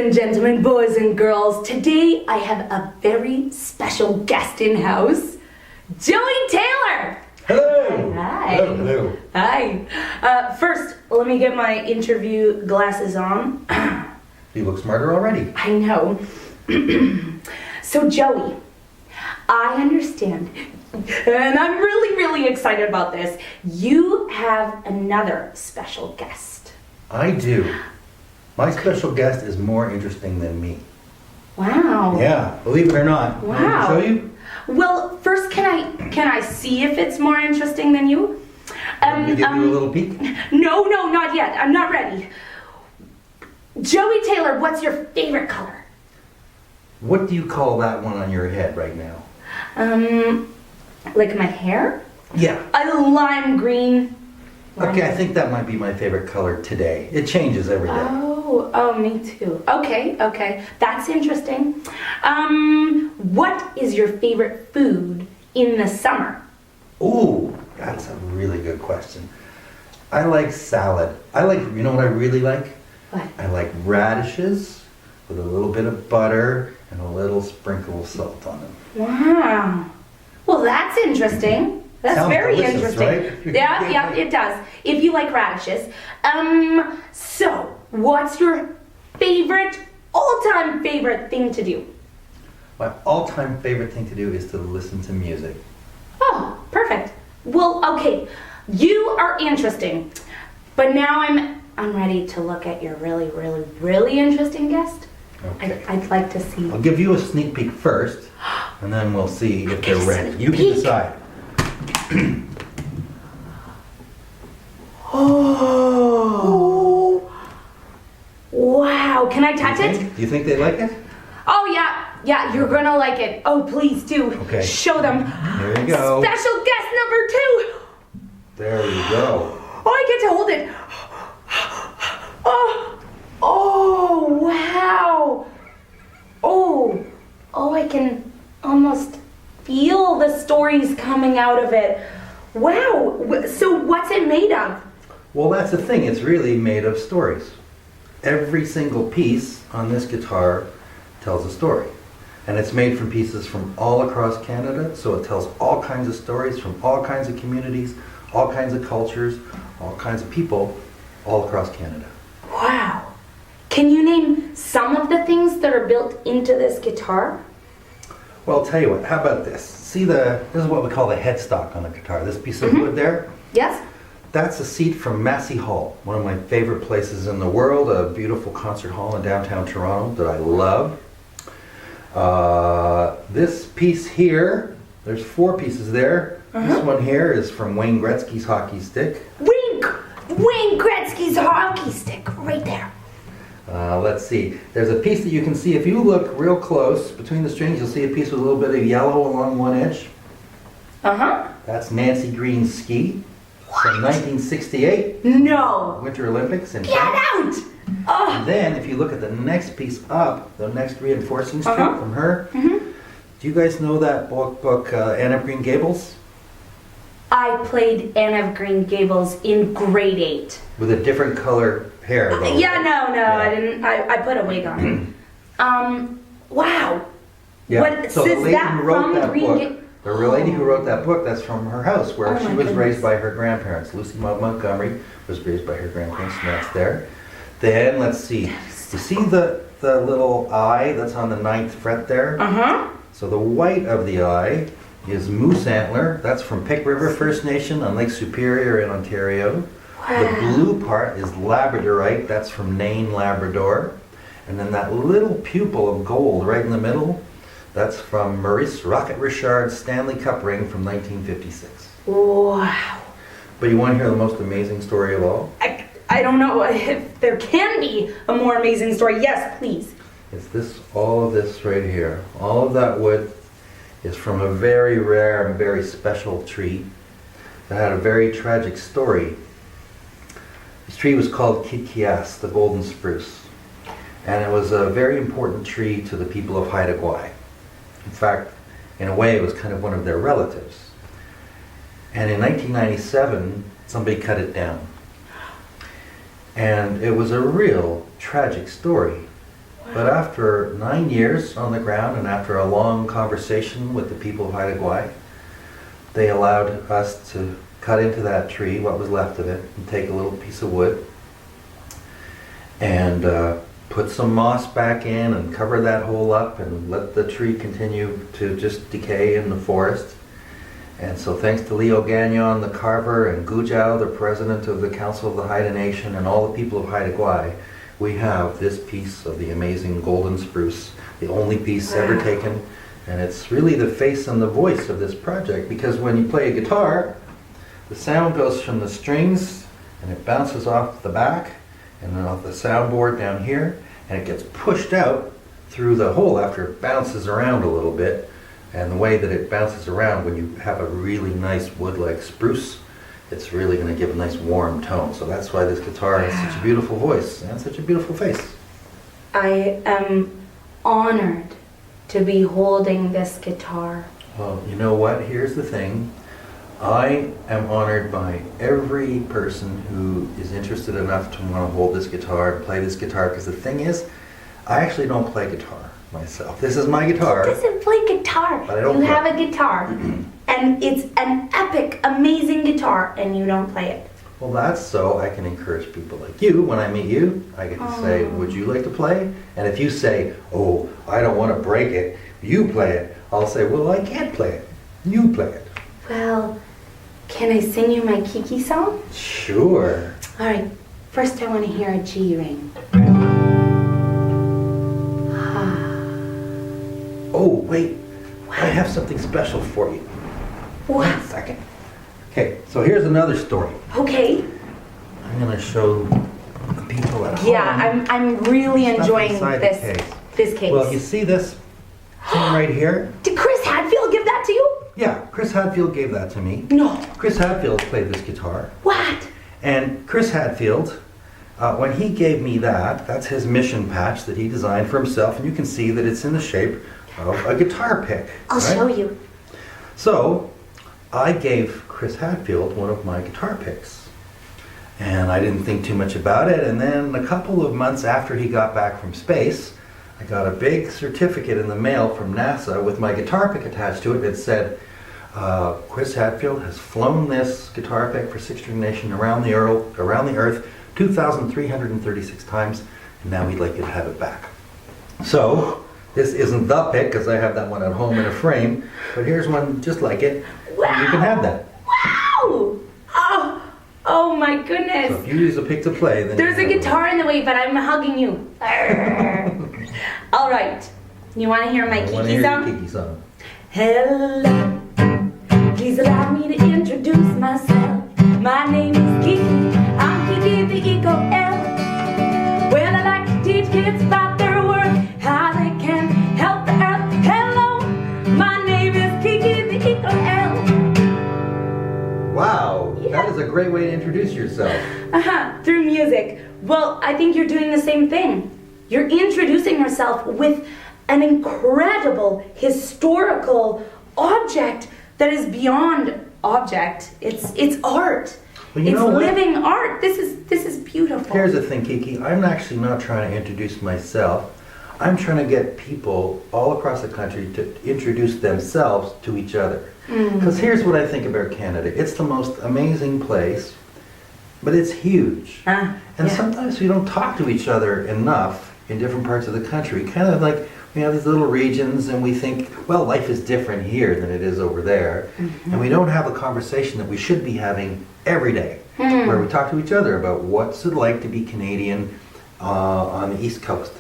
and gentlemen, boys and girls, today I have a very special guest in house, Joey Taylor. Hello. Hi. Hello. Hi. First, let me get my interview glasses on. You look smarter already. I know. So Joey, I understand, and I'm really excited about this. You have another special guest. I do. My special guest is more interesting than me. Wow. Yeah, believe it or not. Wow. Want me to show you? Well, first, can I see if it's more interesting than you? Want me to give you a little peek? No, not yet. I'm not ready. Joey Taylor, what's your favorite color? What do you call that one on your head right now? Like my hair? Yeah. A lime green. Okay, I think that might be my favorite color today. It changes every day. Oh, me too. Okay. That's interesting. What is your favorite food in the summer? Ooh, that's a really good question. I like salad. You know what I really like? What? I like radishes with a little bit of butter and a little sprinkle of salt on them. Wow. Well, that's interesting. That's Sounds very delicious, interesting. right? Yeah, it does. If you like radishes. So, what's your all-time favorite thing to do? My all-time favorite thing to do is to listen to music. Oh, perfect. Well, okay. You are interesting. But now I'm ready to look at your really interesting guest. Okay. I'd like to see. I'll give you a sneak peek first, and then we'll see if they're ready. You can decide. Oh. Wow. Can I touch it? Do you think they like it? Oh, yeah, you're gonna like it. Oh, please do. Okay. Show them. There you go. Special guest number 2. There you go. Oh, I get to hold it. Oh, wow. Oh, I can almost feel the stories coming out of it. Wow. So what's it made of? Well, that's the thing. It's really made of stories. Every single piece on this guitar tells a story. And it's made from pieces from all across Canada, so it tells all kinds of stories from all kinds of communities, all kinds of cultures, all kinds of people, all across Canada. Wow. Can you name some of the things that are built into this guitar? Well, I'll tell you what, how about this? See this is what we call the headstock on the guitar. This piece of wood there? Yes? That's a seat from Massey Hall, one of my favorite places in the world, a beautiful concert hall in downtown Toronto that I love. This piece here, there's 4 pieces there. This one here is from Wayne Gretzky's hockey stick. Wayne Gretzky's hockey stick, right there. Let's see, there's a piece that you can see, if you look real close between the strings, you'll see a piece with a little bit of yellow along one edge. That's Nancy Green's ski from 1968. No. Winter Olympics in Get out! And then, if you look at the next piece up, the next reinforcing strip from her, do you guys know that book Anne of Green Gables? I played Anne of Green Gables in grade 8. With a different color hair, though. Yeah, no, I didn't. I put a wig on. Wow. Yeah. What, So the lady that who wrote from that Green book, the lady who wrote that book, that's from her house, where Oh she my was goodness. raised by her grandparents. Lucy Maud Montgomery was raised by her grandparents, and that's there. Then, let's see. You see the little eye that's on the 9th fret there? So the white of the eye is moose antler. That's from Pick River First Nation on Lake Superior in Ontario. Wow. The blue part is labradorite. That's from Nain, Labrador. And then that little pupil of gold right in the middle, that's from Maurice Rocket Richard's Stanley Cup ring from 1956. Wow. But you want to hear the most amazing story of all? I don't know if there can be a more amazing story. Yes, please. It's all of this right here. All of that wood is from a very rare and very special tree that had a very tragic story. This tree was called Kiki, the golden spruce. And it was a very important tree to the people of Haida Gwaii. In fact, in a way, it was kind of one of their relatives. And in 1997, somebody cut it down. And it was a real tragic story. But after 9 years on the ground and after a long conversation with the people of Haida Gwaii, they allowed us to cut into that tree, what was left of it, and take a little piece of wood and put some moss back in and cover that hole up and let the tree continue to just decay in the forest. And so thanks to Leo Gagnon, the carver, and Gujao, the president of the Council of the Haida Nation, and all the people of Haida Gwaii, we have this piece of the amazing golden spruce, the only piece ever taken. And it's really the face and the voice of this project, because when you play a guitar, the sound goes from the strings and it bounces off the back and then off the soundboard down here, and it gets pushed out through the hole after it bounces around a little bit. And the way that it bounces around, when you have a really nice wood like spruce, it's really going to give a nice warm tone. So that's why this guitar has such a beautiful voice and such a beautiful face. I am honored to be holding this guitar. Well, you know what? Here's the thing. I am honored by every person who is interested enough to want to hold this guitar and play this guitar, because the thing is, I actually don't play guitar myself. This is my guitar. He doesn't play guitar. But I don't you play. have a guitar, and it's an epic, amazing guitar, and you don't play it. Well, that's so I can encourage people like you. When I meet you, I get to say, would you like to play? And if you say, oh, I don't want to break it, you play it, I'll say, well, I can't play it. You play it. Well, can I sing you my Kiki song? Sure. All right. First, I want to hear a G ring. Oh, wait. I have something special for you. What? 1 second. Okay, so here's another story. Okay. I'm going to show the people at home. Yeah, I'm really stuff enjoying inside the this case. Well, you see this thing right here? Did Chris Hadfield give that to you? Yeah, Chris Hadfield gave that to me. No. Chris Hadfield played this guitar. What? And Chris Hadfield, when he gave me that, that's his mission patch that he designed for himself, and you can see that it's in the shape of a guitar pick. I'll show you. So, I gave Chris Hadfield one of my guitar picks. And I didn't think too much about it, and then a couple of months after he got back from space, I got a big certificate in the mail from NASA with my guitar pick attached to it that said, Chris Hadfield has flown this guitar pick for Sixth String Nation around the Earth 2,336 times, and now we'd like you to have it back. So, this isn't the pick, because I have that one at home in a frame, but here's one just like it. Wow. You can have that. Wow! Oh my goodness. So if you use a pick to play, then There's a guitar in the way, but I'm hugging you. All right. You want to hear my Kiki song? Kiki song. Hello. Please allow me to introduce myself. My name is Kiki. I'm Kiki the Eco Elf. Well, I like to teach kids about their world, how they can help the earth. Hello. My name is Kiki the Eco Elf. Wow, Yeah. that is a great way to introduce yourself. Through music. Well, I think you're doing the same thing. You're introducing yourself with an incredible historical object that is beyond object. It's art. Well, you it's know what? living art. This is beautiful. Here's the thing, Kiki. I'm actually not trying to introduce myself. I'm trying to get people all across the country to introduce themselves to each other. Because here's what I think about Canada. It's the most amazing place, but it's huge. And yeah. sometimes we don't talk to each other enough in different parts of the country. Kind of like we have these little regions and we think, well, life is different here than it is over there. And we don't have a conversation that we should be having every day, where we talk to each other about what's it like to be Canadian on the East Coast.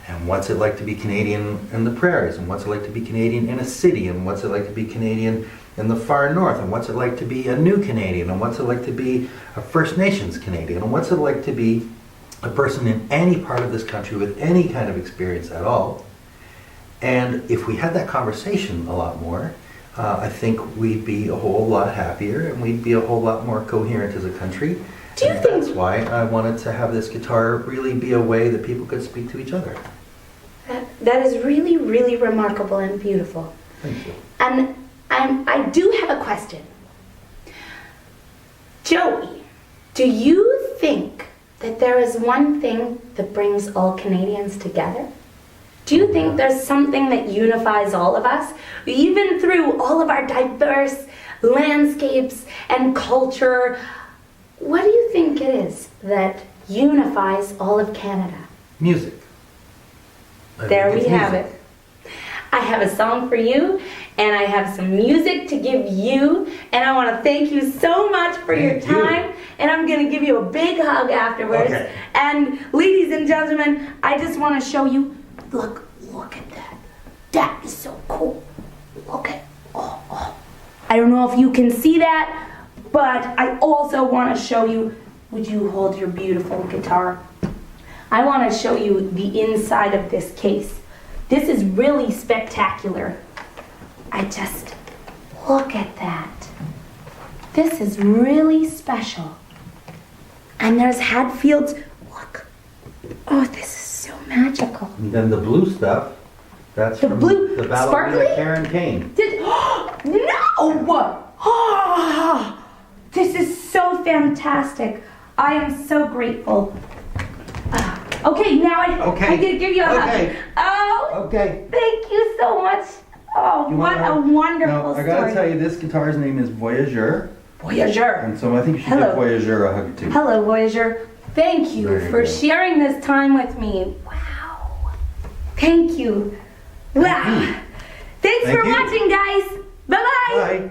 And what's it like to be Canadian in the prairies, and what's it like to be Canadian in a city, and what's it like to be Canadian in the far north, and what's it like to be a new Canadian, and what's it like to be a First Nations Canadian, and what's it like to be a person in any part of this country with any kind of experience at all. And if we had that conversation a lot more, I think we'd be a whole lot happier, and we'd be a whole lot more coherent as a country. Do you And think- that's why I wanted to have this guitar really be a way that people could speak to each other. That is really, really remarkable and beautiful. Thank you. And I do have a question. Joey, do you think that there is one thing that brings all Canadians together? Do you think there's something that unifies all of us? Even through all of our diverse landscapes and culture, what do you think it is that unifies all of Canada? Music. There we have it. I have a song for you, and I have some music to give you, and I want to thank you so much for your time, and I'm going to give you a big hug afterwards. Okay. And ladies and gentlemen, I just want to show you, look at that. That is so cool. Look at, oh. I don't know if you can see that, but I also want to show you, would you hold your beautiful guitar? I want to show you the inside of this case. This is really spectacular. Look at that. This is really special. And there's Hatfield's, look. Oh, this is so magical. And then the blue stuff, that's The from blue, the ballerina sparkly? Karen Kane. No! Oh, this is so fantastic. I am so grateful. Okay, now I can give you a hug. Oh, Okay. thank you so much. Oh, You what want a her- wonderful Now, I gotta story. tell you, this guitar's name is Voyageur. Voyageur. And so I think you should Hello. give Voyageur a hug too. Hello, Voyageur. Thank you There you for go. sharing this time with me. Wow. Thank you. Wow. Thanks Thank for you. watching, guys. Bye-bye. Bye.